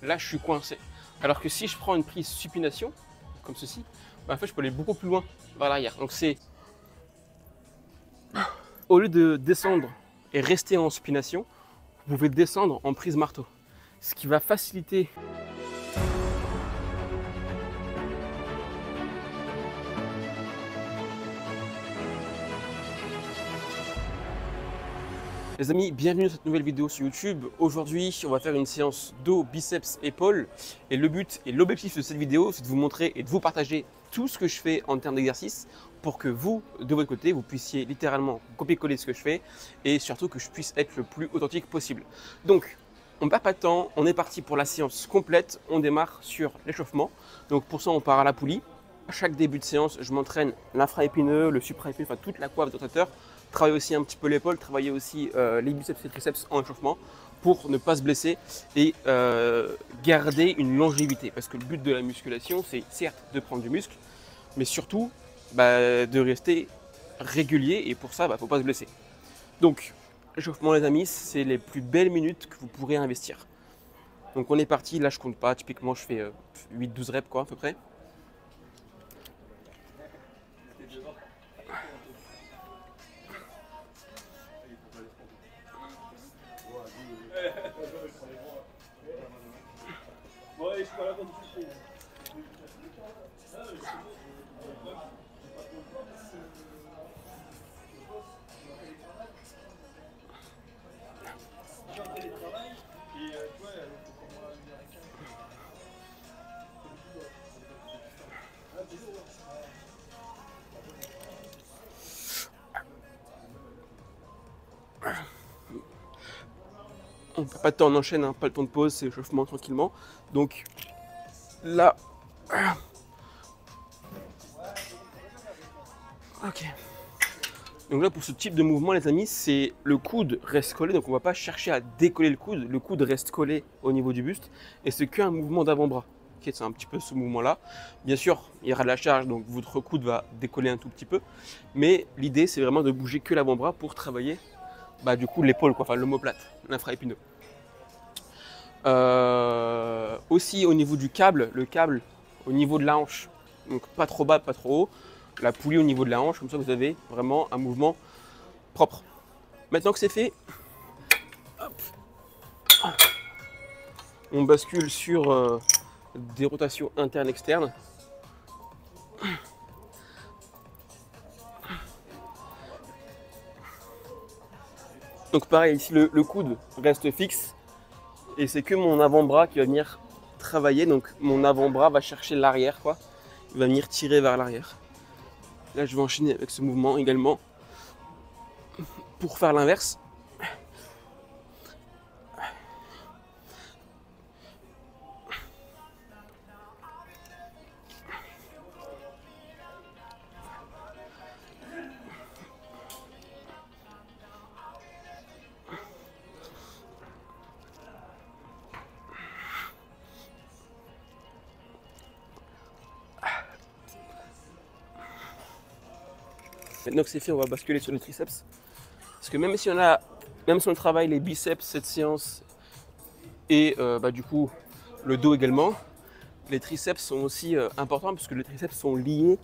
là je suis coincé. Alors que si je prends une prise supination, comme ceci, bah, en fait je peux aller beaucoup plus loin vers l'arrière. Donc c'est, au lieu de descendre et rester en supination, vous pouvez descendre en prise marteau. Ce qui va faciliter les amis, bienvenue dans cette nouvelle vidéo sur YouTube. Aujourd'hui, on va faire une séance dos, biceps, épaules. Et le but et l'objectif de cette vidéo, c'est de vous montrer et de vous partager tout ce que je fais en termes d'exercice pour que vous, de votre côté, vous puissiez littéralement copier-coller ce que je fais et surtout que je puisse être le plus authentique possible. Donc, on ne perd pas de temps, on est parti pour la séance complète. On démarre sur l'échauffement. Donc pour ça, on part à la poulie. À chaque début de séance, je m'entraîne l'infra-épineux, le supra-épineux, enfin toute la coiffe de rotateur. Travailler aussi un petit peu l'épaule, travailler aussi les biceps et triceps en échauffement pour ne pas se blesser et garder une longévité. Parce que le but de la musculation, c'est certes de prendre du muscle, mais surtout de rester régulier et pour ça, il ne faut pas se blesser. Donc, l'échauffement les amis, c'est les plus belles minutes que vous pourrez investir. Donc on est parti, là je compte pas, typiquement je fais 8-12 reps quoi à peu près. On ne perd pas de temps, on enchaîne, hein, pas le temps de pause, c'est l'échauffement tranquillement. Donc là, ok. Donc là pour ce type de mouvement les amis, c'est le coude reste collé, donc on ne va pas chercher à décoller le coude reste collé au niveau du buste et c'est qu'un mouvement d'avant-bras. Okay, c'est un petit peu ce mouvement-là. Bien sûr, il y aura de la charge, donc votre coude va décoller un tout petit peu, mais l'idée c'est vraiment de bouger que l'avant-bras pour travailler du coup l'épaule, enfin l'omoplate, l'infra-épineux. Aussi au niveau du câble, le câble au niveau de la hanche, donc pas trop bas, pas trop haut, la poulie au niveau de la hanche, comme ça vous avez vraiment un mouvement propre. Maintenant que c'est fait, hop, on bascule sur des rotations internes externes. Donc pareil, ici le coude reste fixe et c'est que mon avant-bras qui va venir travailler. Donc mon avant-bras va chercher l'arrière, quoi. Il va venir tirer vers l'arrière. Là, je vais enchaîner avec ce mouvement également pour faire l'inverse. Maintenant que c'est fait, on va basculer sur les triceps. Parce que même si on travaille les biceps cette séance et du coup le dos également, les triceps sont aussi importants parce que les triceps sont liés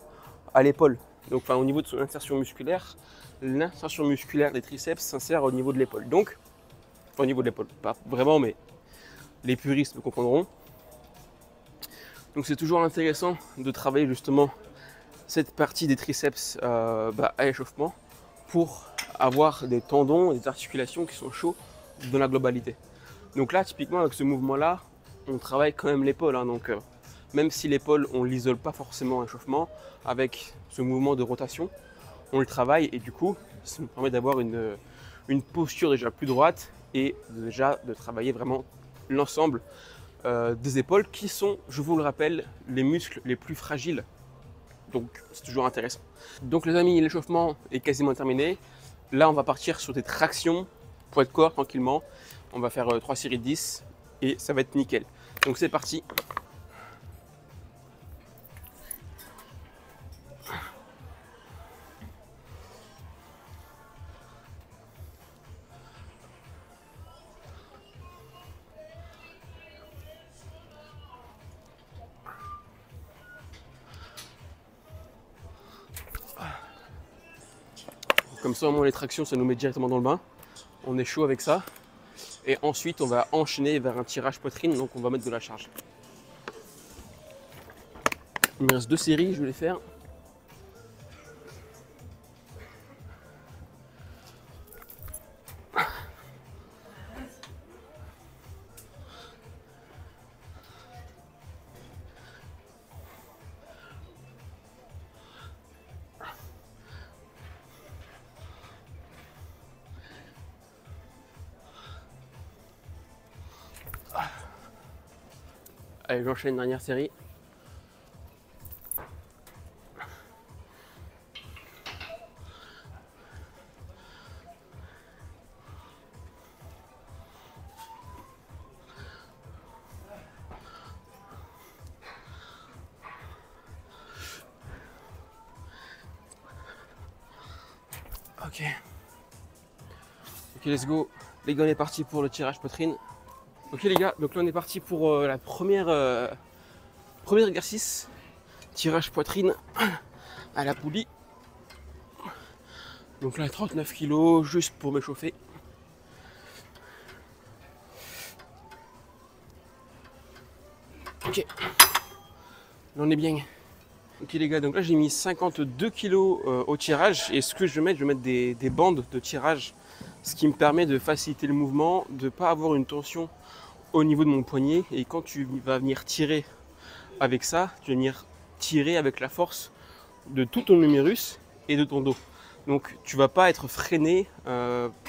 à l'épaule. Donc au niveau de son insertion musculaire, l'insertion musculaire des triceps s'insère au niveau de l'épaule. Donc, au niveau de l'épaule, pas vraiment, mais les puristes me comprendront. Donc c'est toujours intéressant de travailler justement cette partie des triceps à l'échauffement pour avoir des tendons et des articulations qui sont chauds dans la globalité. Donc là, typiquement, avec ce mouvement-là, on travaille quand même l'épaule. Hein, donc même si l'épaule, on ne l'isole pas forcément en échauffement, avec ce mouvement de rotation, on le travaille et du coup, ça nous permet d'avoir une posture déjà plus droite et déjà de travailler vraiment l'ensemble des épaules qui sont, je vous le rappelle, les muscles les plus fragiles. Donc c'est toujours intéressant. Donc les amis, l'échauffement est quasiment terminé. Là, on va partir sur des tractions poids de corps tranquillement. On va faire 3 séries de 10 et ça va être nickel. Donc c'est parti. Comme ça, au moins les tractions, ça nous met directement dans le bain. On est chaud avec ça. Et ensuite, on va enchaîner vers un tirage poitrine, donc on va mettre de la charge. Il me reste 2 séries, je vais les faire. Allez, j'enchaîne une dernière série. Ok. Ok, let's go. Les gars, on est parti pour le tirage poitrine. Ok les gars, donc là on est parti pour la premier exercice. Tirage poitrine à la poulie. Donc là 39 kg juste pour m'échauffer. Ok. Là on est bien. Ok les gars, donc là j'ai mis 52 kg au tirage. Et ce que je vais mettre des bandes de tirage. Ce qui me permet de faciliter le mouvement, de ne pas avoir une tension au niveau de mon poignet. Et quand tu vas venir tirer avec ça, tu vas venir tirer avec la force de tout ton humérus et de ton dos. Donc tu vas pas être freiné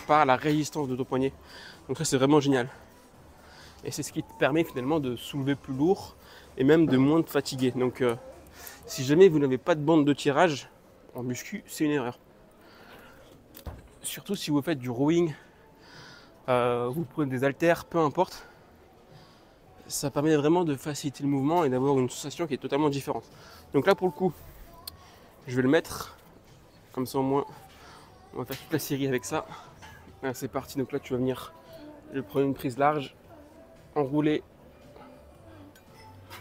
par la résistance de ton poignet. Donc ça c'est vraiment génial. Et c'est ce qui te permet finalement de soulever plus lourd et même de moins te fatiguer. Donc si jamais vous n'avez pas de bande de tirage en muscu, c'est une erreur. Surtout si vous faites du rowing, vous prenez des haltères, peu importe. Ça permet vraiment de faciliter le mouvement et d'avoir une sensation qui est totalement différente. Donc là pour le coup, je vais le mettre, comme ça au moins, on va faire toute la série avec ça. Là, c'est parti, donc là tu vas venir, je vais prendre une prise large, enrouler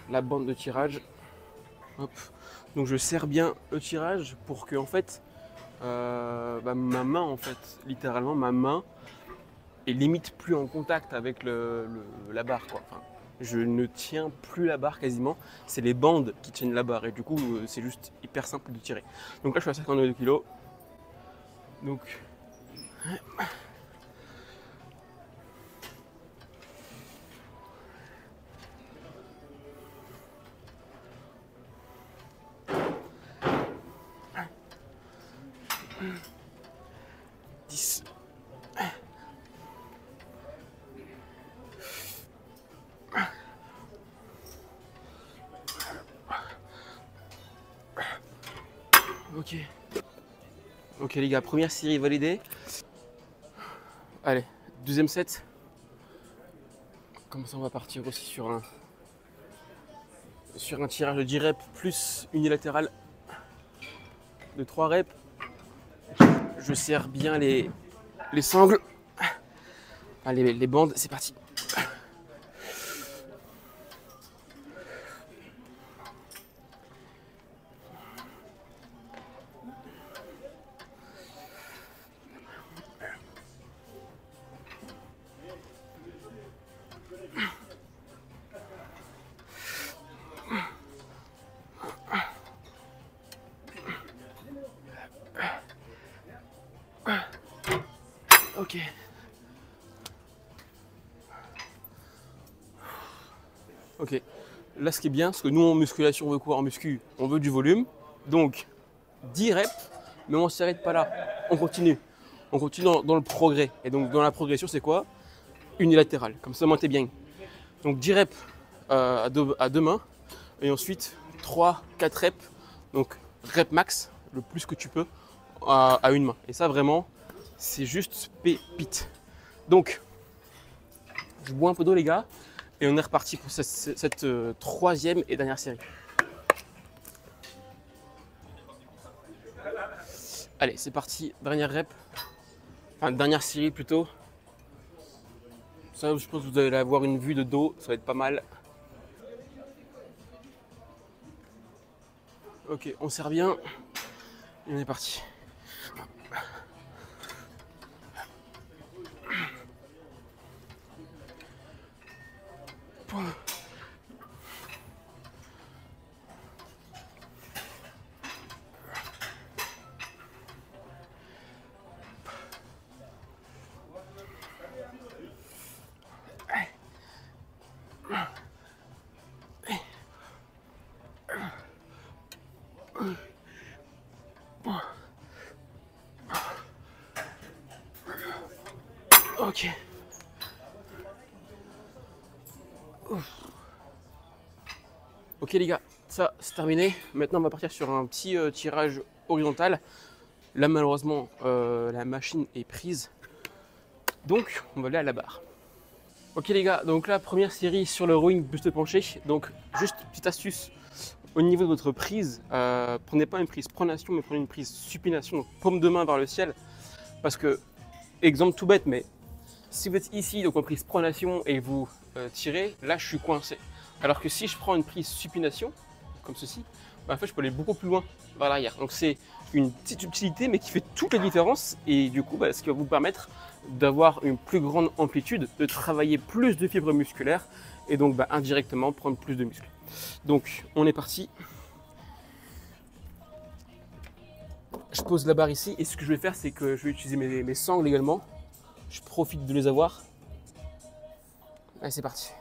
la bande de tirage. Hop. Donc je serre bien le tirage pour que en fait, ma main en fait, littéralement ma main est limite plus en contact avec la barre quoi. Enfin, je ne tiens plus la barre quasiment, c'est les bandes qui tiennent la barre et du coup c'est juste hyper simple de tirer. Donc là je suis à 52 kg. Donc ok. Ok les gars, première série validée. Allez, deuxième set. Comme ça on va partir aussi sur un tirage de 10 reps plus unilatéral de 3 reps. Je serre bien les sangles. Allez, les bandes, c'est parti. Ok. Ok. Là, ce qui est bien, c'est que nous, en musculation, on veut quoi? En muscu, on veut du volume. Donc, 10 reps, mais on ne s'arrête pas là. On continue. On continue dans le progrès. Et donc, dans la progression, c'est quoi? Unilatéral. Comme ça, moi, t'es bien. Donc, 10 reps à deux mains. Et ensuite, 3-4 reps. Donc, rep max, le plus que tu peux, à une main. Et ça, vraiment, c'est juste pépite. Donc, je bois un peu d'eau, les gars. Et on est reparti pour cette troisième et dernière série. Allez, c'est parti. Dernière rep. Enfin, dernière série plutôt. Ça, je pense que vous allez avoir une vue de dos. Ça va être pas mal. Ok, on serre bien. Et on est parti. Ok. Ok les gars, ça c'est terminé. Maintenant on va partir sur un petit tirage horizontal. Là malheureusement la machine est prise. Donc on va aller à la barre. Ok les gars, donc là première série sur le rowing buste penché. Donc juste petite astuce au niveau de votre prise, prenez pas une prise pronation mais prenez une prise supination, donc paume de main vers le ciel. Parce que, exemple tout bête, mais si vous êtes ici donc en prise pronation et vous tirez, là je suis coincé. Alors que si je prends une prise supination, comme ceci, bah, en fait je peux aller beaucoup plus loin vers l'arrière. Donc c'est une petite utilité mais qui fait toute la différence et du coup bah, ce qui va vous permettre d'avoir une plus grande amplitude, de travailler plus de fibres musculaires et donc bah, indirectement prendre plus de muscles. Donc on est parti. Je pose la barre ici et ce que je vais faire c'est que je vais utiliser mes sangles également. Je profite de les avoir. Allez c'est parti.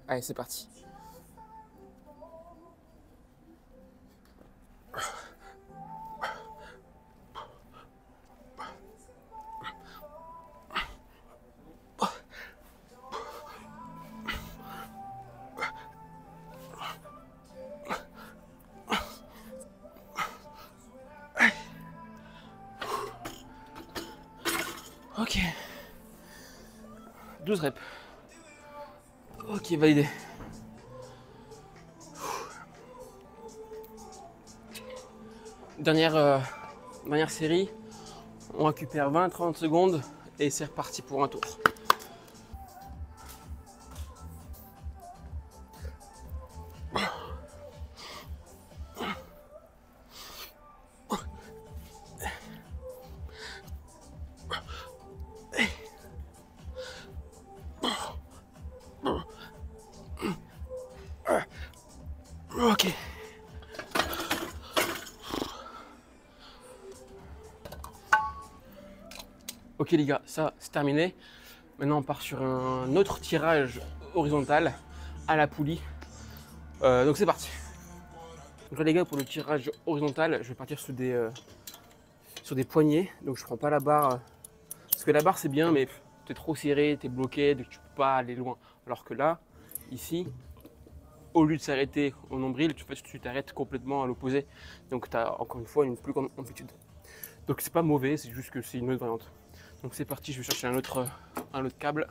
Allez c'est parti. Ok. 12 reps. Ok, validé. Dernière série. On récupère 20-30 secondes et c'est reparti pour un tour. Ok. Ok les gars, ça c'est terminé. Maintenant on part sur un autre tirage horizontal à la poulie. Donc c'est parti. Donc là les gars, pour le tirage horizontal, je vais partir sur des poignées. Donc je prends pas la barre. Parce que la barre c'est bien mais t'es trop serré, t'es bloqué, donc tu peux pas aller loin. Alors que là, ici, au lieu de s'arrêter au nombril, tu t'arrêtes complètement à l'opposé. Donc tu as encore une fois une plus grande amplitude. Donc c'est pas mauvais, c'est juste que c'est une autre variante. Donc c'est parti, je vais chercher un autre câble.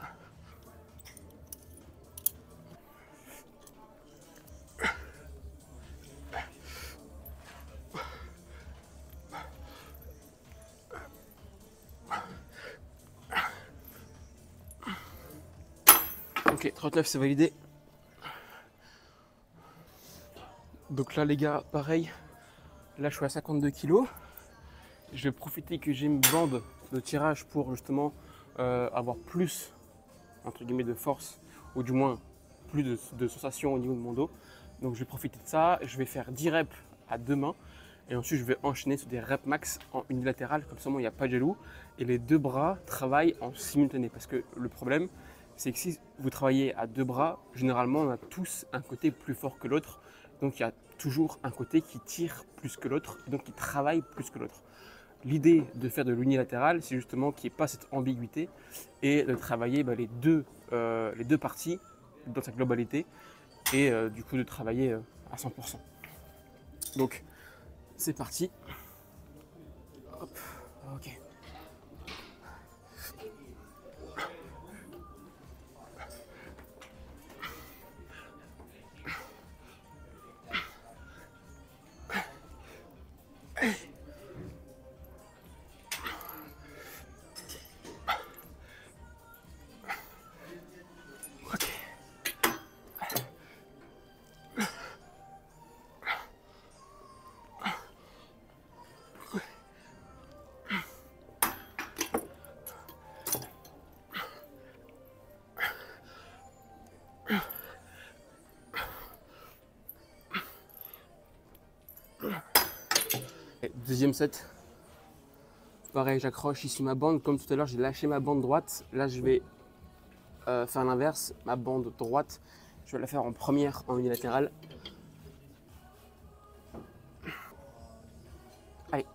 Ok, 39 c'est validé. Donc là les gars, pareil, là je suis à 52 kg. Je vais profiter que j'ai une bande de tirage pour justement avoir plus entre guillemets de force, ou du moins plus de sensations au niveau de mon dos. Donc je vais profiter de ça, je vais faire 10 reps à deux mains et ensuite je vais enchaîner sur des reps max en unilatéral, comme ça moi il n'y a pas de jaloux et les deux bras travaillent en simultané. Parce que le problème c'est que si vous travaillez à deux bras, généralement on a tous un côté plus fort que l'autre, donc il y a toujours un côté qui tire plus que l'autre, donc qui travaille plus que l'autre. L'idée de faire de l'unilatéral, c'est justement qu'il n'y ait pas cette ambiguïté et de travailler les deux parties dans sa globalité et du coup de travailler à 100%. Donc c'est parti. Hop, ok. Deuxième set. Pareil, j'accroche ici ma bande. Comme tout à l'heure, j'ai lâché ma bande droite. Là, je vais faire l'inverse. Ma bande droite, je vais la faire en première en unilatérale. Allez.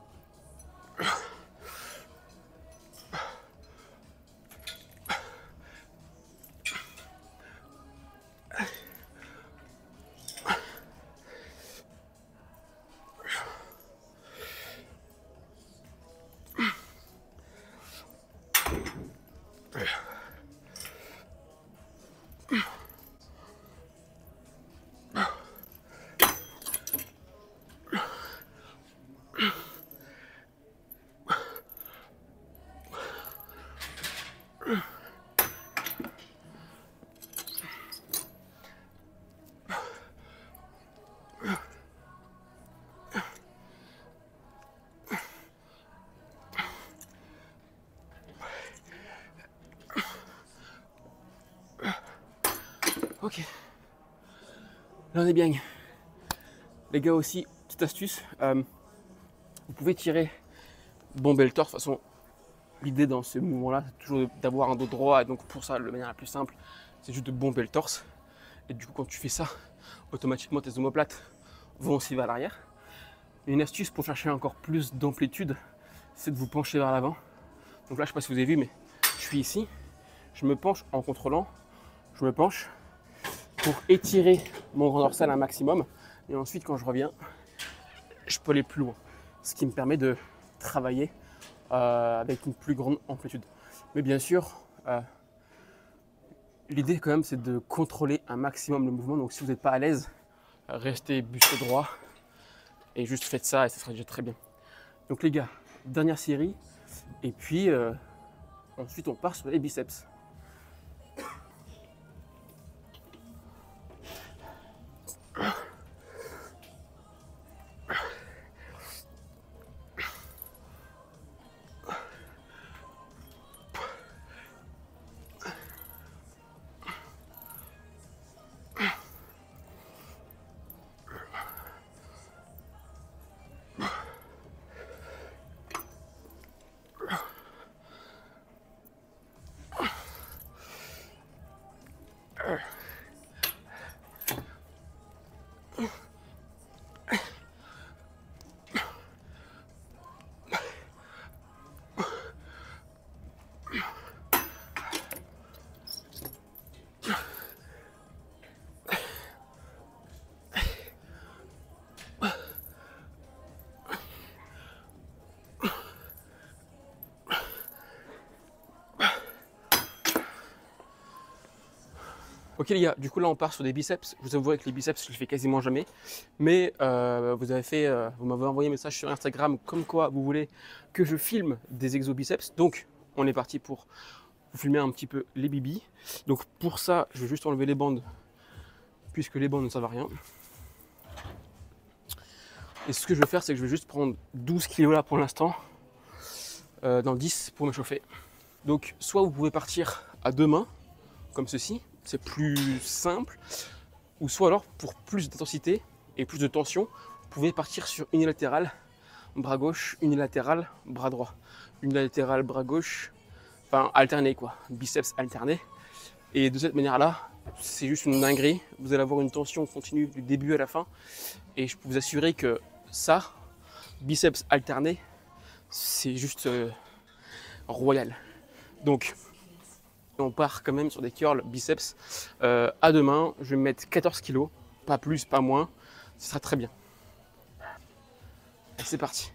Ok. Là, on est bien. Les gars aussi, petite astuce. Vous pouvez tirer, bomber le torse. De toute façon, l'idée dans ce mouvement-là, c'est toujours d'avoir un dos droit. Et donc pour ça, la manière la plus simple, c'est juste de bomber le torse. Et du coup, quand tu fais ça, automatiquement tes omoplates vont aussi vers l'arrière. Une astuce pour chercher encore plus d'amplitude, c'est de vous pencher vers l'avant. Donc là, je ne sais pas si vous avez vu, mais je suis ici. Je me penche en contrôlant. Je me penche pour étirer mon grand dorsal un maximum. Et ensuite, quand je reviens, je peux aller plus loin. Ce qui me permet de travailler avec une plus grande amplitude. Mais bien sûr, l'idée quand même, c'est de contrôler un maximum le mouvement. Donc si vous n'êtes pas à l'aise, restez buste droit et juste faites ça et ça sera déjà très bien. Donc les gars, dernière série. Et puis ensuite, on part sur les biceps. Ok les gars, du coup là on part sur des biceps. Je vous avouerai que les biceps je les fais quasiment jamais. Mais vous m'avez envoyé un message sur Instagram comme quoi vous voulez que je filme des exos biceps. Donc on est parti pour vous filmer un petit peu les bibis. Donc pour ça, je vais juste enlever les bandes puisque les bandes ne servent à rien. Et ce que je vais faire, c'est que je vais juste prendre 12 kilos là pour l'instant, dans 10 pour me chauffer. Donc soit vous pouvez partir à deux mains, comme ceci, c'est plus simple, ou soit alors pour plus d'intensité et plus de tension, vous pouvez partir sur unilatéral, bras gauche, unilatéral, bras droit, unilatéral, bras gauche, enfin alterné quoi, biceps alterné. Et de cette manière-là, c'est juste une dinguerie, vous allez avoir une tension continue du début à la fin, et je peux vous assurer que ça, biceps alterné, c'est juste royal. Donc, on part quand même sur des curls biceps à deux mains. Je vais mettre 14 kg, pas plus, pas moins. Ce sera très bien. Et c'est parti.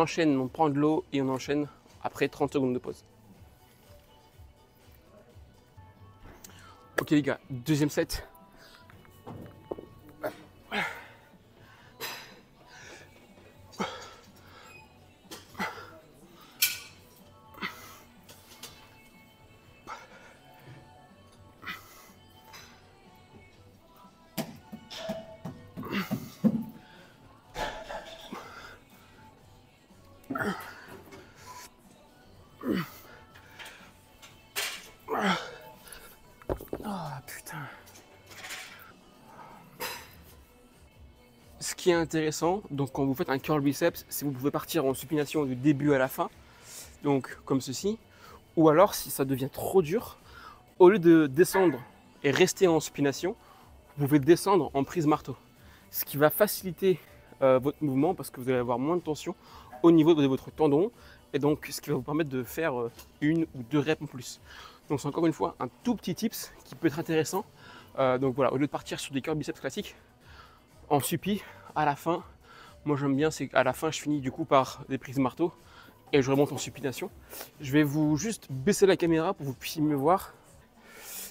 enchaîne, on prend de l'eau et on enchaîne après 30 secondes de pause. Ok les gars, deuxième set. Ah putain. Ce qui est intéressant, donc quand vous faites un curl biceps, c'est que vous pouvez partir en supination du début à la fin, donc comme ceci, ou alors si ça devient trop dur, au lieu de descendre et rester en supination, vous pouvez descendre en prise marteau, ce qui va faciliter votre mouvement parce que vous allez avoir moins de tension au niveau de votre tendon et donc ce qui va vous permettre de faire une ou deux reps en plus. Donc c'est encore une fois un tout petit tips qui peut être intéressant. Donc voilà, au lieu de partir sur des curl biceps classiques, en suppi, à la fin, moi j'aime bien, c'est qu'à la fin je finis du coup par des prises marteau et je remonte en supination. Je vais vous juste baisser la caméra pour que vous puissiez me voir.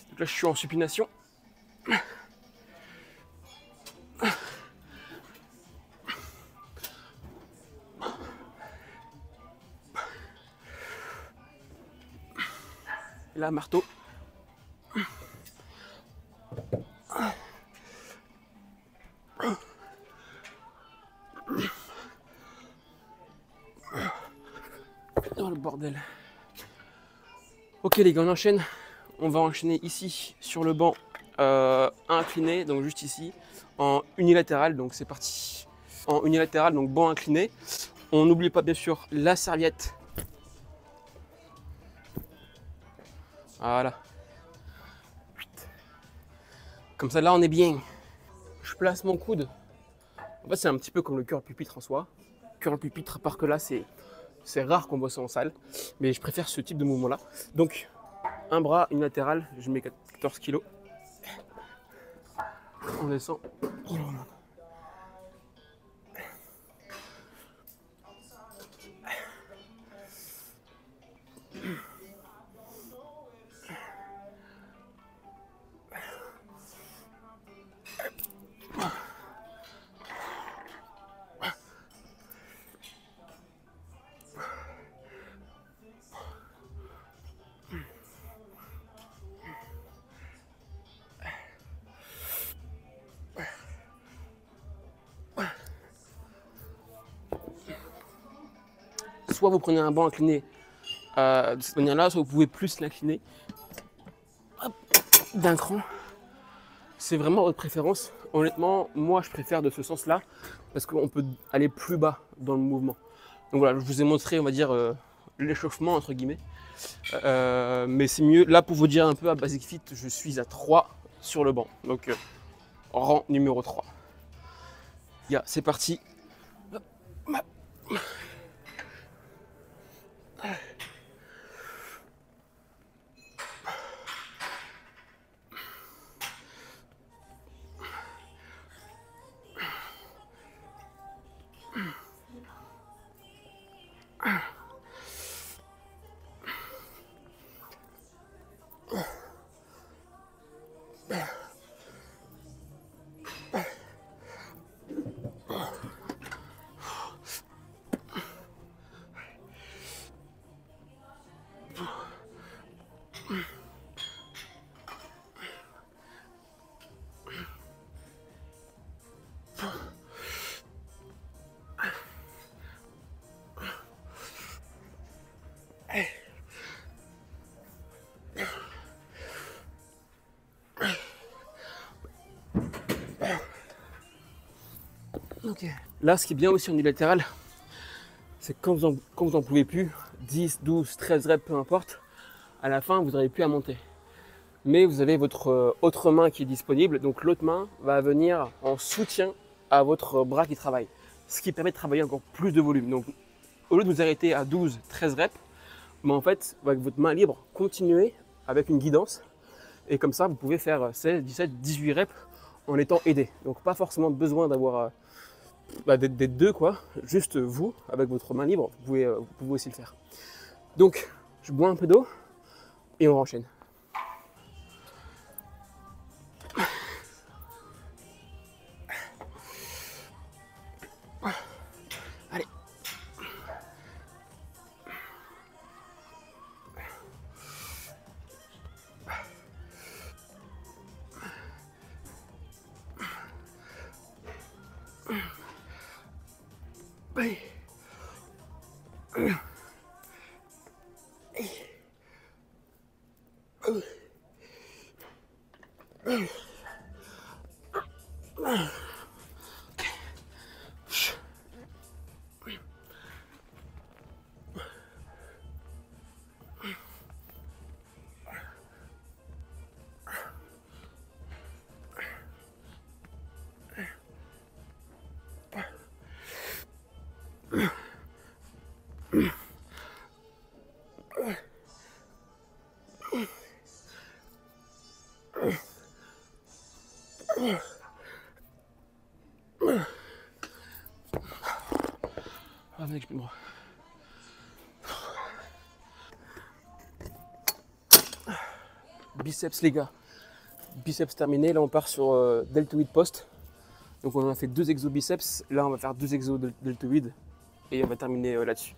Donc là je suis en supination. Et là, marteau. Oh le bordel. Ok les gars, on enchaîne. On va enchaîner ici sur le banc incliné, donc juste ici, en unilatéral. Donc c'est parti. En unilatéral, donc banc incliné. On n'oublie pas bien sûr la serviette. Voilà. Comme ça là on est bien. Je place mon coude. En fait c'est un petit peu comme le curl pupitre en soi. Curl pupitre, à part que là c'est rare qu'on voit ça en salle. Mais je préfère ce type de mouvement là. Donc un bras unilatéral, je mets 14 kg. On descend. On remonte. Soit vous prenez un banc incliné de cette manière-là, soit vous pouvez plus l'incliner d'un cran. C'est vraiment votre préférence. Honnêtement, moi je préfère de ce sens-là parce qu'on peut aller plus bas dans le mouvement. Donc voilà, je vous ai montré, on va dire, l'échauffement entre guillemets. Mais c'est mieux. Là, pour vous dire un peu à Basic Fit, je suis à 3 sur le banc. Donc rang numéro 3. Yeah, c'est parti. Okay. Là, ce qui est bien aussi en unilatéral, c'est que quand vous en pouvez plus, 10, 12, 13 reps, peu importe, à la fin, vous n'aurez plus à monter. Mais vous avez votre autre main qui est disponible, donc l'autre main va venir en soutien à votre bras qui travaille, ce qui permet de travailler encore plus de volume. Donc, au lieu de vous arrêter à 12, 13 reps, mais en fait, avec votre main libre, continuez avec une guidance. Et comme ça, vous pouvez faire 16, 17, 18 reps en étant aidé. Donc, pas forcément besoin d'avoir des deux quoi, juste vous, avec votre main libre, vous pouvez aussi le faire. Donc, je bois un peu d'eau et on enchaîne. Allez. Allez. Ah mec, je peux me... Biceps les gars, biceps terminé, là on part sur deltoïde post. Donc on a fait 2 exos biceps, là on va faire 2 exos deltoïde et on va terminer là-dessus.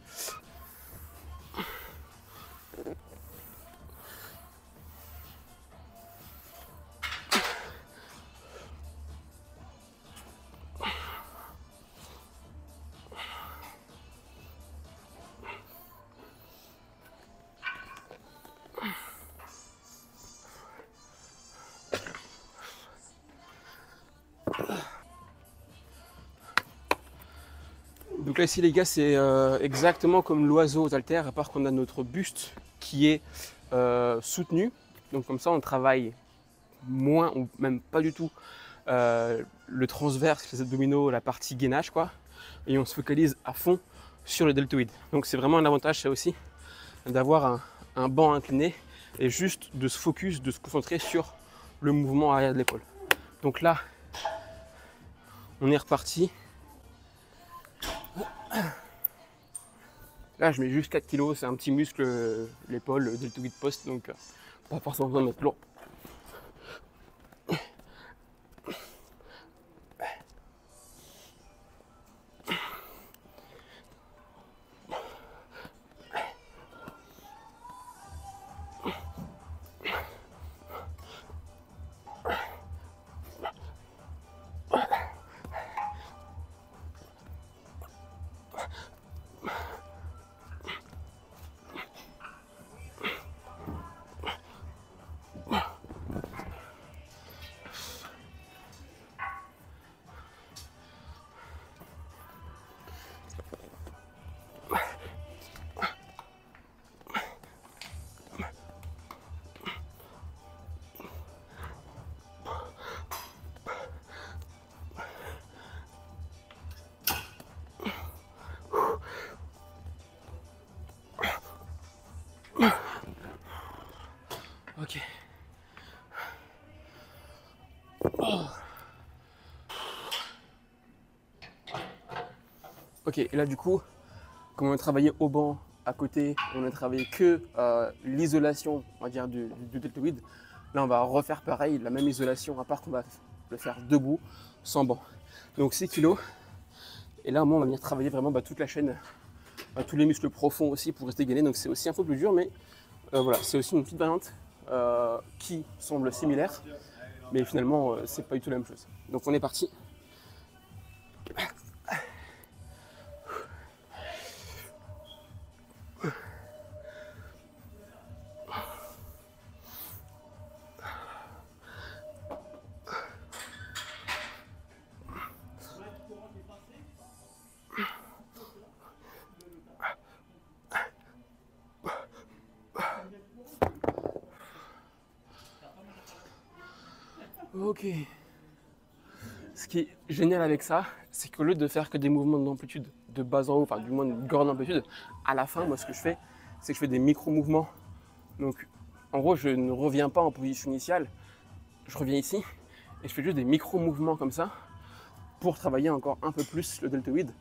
Donc là ici les gars c'est exactement comme l'oiseau aux haltères, à part qu'on a notre buste qui est soutenu. Donc comme ça on travaille moins ou même pas du tout le transverse, les abdominaux, la partie gainage quoi. Et on se focalise à fond sur le deltoïde. Donc c'est vraiment un avantage ça aussi d'avoir un banc incliné et juste de se focus, de se concentrer sur le mouvement arrière de l'épaule. Donc là on est reparti. Là, je mets juste 4 kg, c'est un petit muscle, l'épaule, le deltoïde post, donc pas forcément besoin de mettre lourd. Ok. Oh. Ok, et là du coup, comme on a travaillé au banc à côté, on a travaillé que l'isolation, on va dire, du deltoïde. Là, on va refaire pareil, la même isolation, à part qu'on va le faire debout, sans banc. Donc 6 kg. Et là, au moins, on va venir travailler vraiment toute la chaîne, tous les muscles profonds aussi pour rester gainé. Donc c'est aussi un peu plus dur, mais voilà, c'est aussi une petite variante qui semble similaire, mais finalement, c'est pas du tout la même chose. Donc on est parti. Ok. Ce qui est génial avec ça, c'est qu'au lieu de faire que des mouvements d'amplitude de bas en haut, enfin du moins une grande amplitude, à la fin, moi ce que je fais, c'est que je fais des micro-mouvements. Donc en gros, je ne reviens pas en position initiale, je reviens ici et je fais juste des micro-mouvements comme ça pour travailler encore un peu plus le deltoïde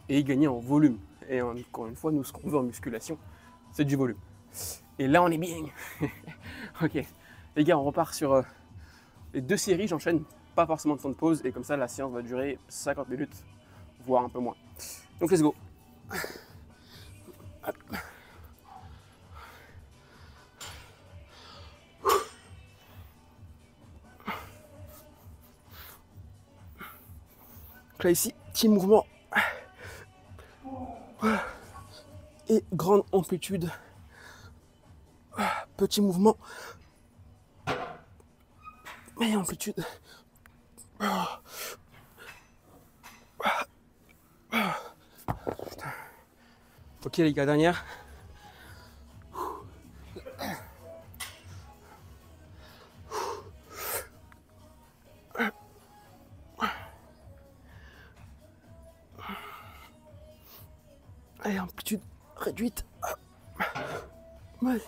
et gagner en volume. Et encore une fois, nous, ce qu'on veut en musculation, c'est du volume. Et là, on est bien. Ok, les gars, on repart sur les 2 séries, j'enchaîne, pas forcément de temps de pause, et comme ça, la séance va durer 50 minutes, voire un peu moins. Donc, let's go. Donc là, ici, petit mouvement et grande amplitude. Petit mouvement et amplitude. Ok les gars, dernière. Allez, amplitude réduite. Ouais.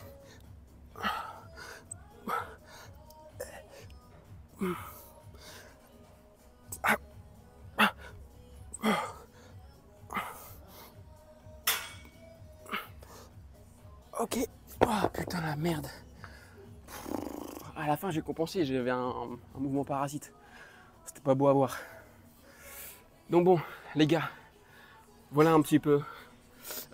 Ok. Oh putain la merde. À la fin j'ai compensé, j'avais un mouvement parasite. C'était pas beau à voir. Donc bon, les gars, voilà un petit peu.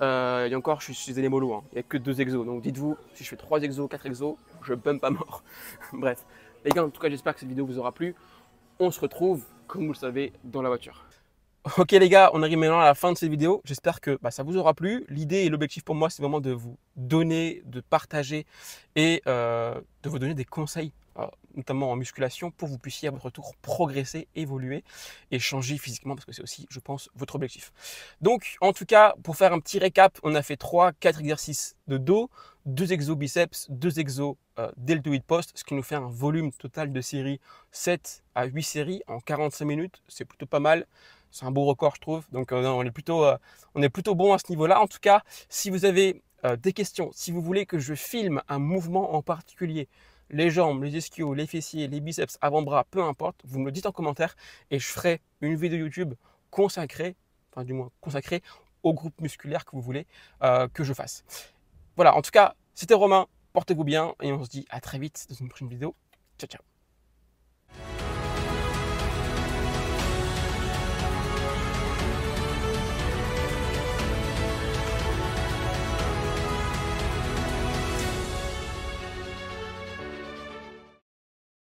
Et encore, je suis les mollo, hein. Il n'y a que 2 exos. Donc dites-vous, si je fais 3 exos, 4 exos, je bump pas mort. Bref, les gars, en tout cas, j'espère que cette vidéo vous aura plu. On se retrouve, comme vous le savez, dans la voiture. Ok les gars, on arrive maintenant à la fin de cette vidéo. J'espère que ça vous aura plu. L'idée et l'objectif pour moi, c'est vraiment de vous donner, de partager et de vous donner des conseils, notamment en musculation, pour que vous puissiez à votre tour progresser, évoluer et changer physiquement, parce que c'est aussi, je pense, votre objectif. Donc, en tout cas, pour faire un petit récap, on a fait 3-4 exercices de dos, 2 exos biceps, 2 exos deltoïde post, ce qui nous fait un volume total de séries 7 à 8 séries en 45 minutes. C'est plutôt pas mal. C'est un beau record, je trouve. Donc, on est plutôt bon à ce niveau-là. En tout cas, si vous avez des questions, si vous voulez que je filme un mouvement en particulier, les jambes, les ischios, les fessiers, les biceps, avant-bras, peu importe, vous me le dites en commentaire et je ferai une vidéo YouTube consacrée, enfin du moins consacrée au groupe musculaire que vous voulez que je fasse. Voilà, en tout cas, c'était Romain, portez-vous bien et on se dit à très vite dans une prochaine vidéo. Ciao, ciao.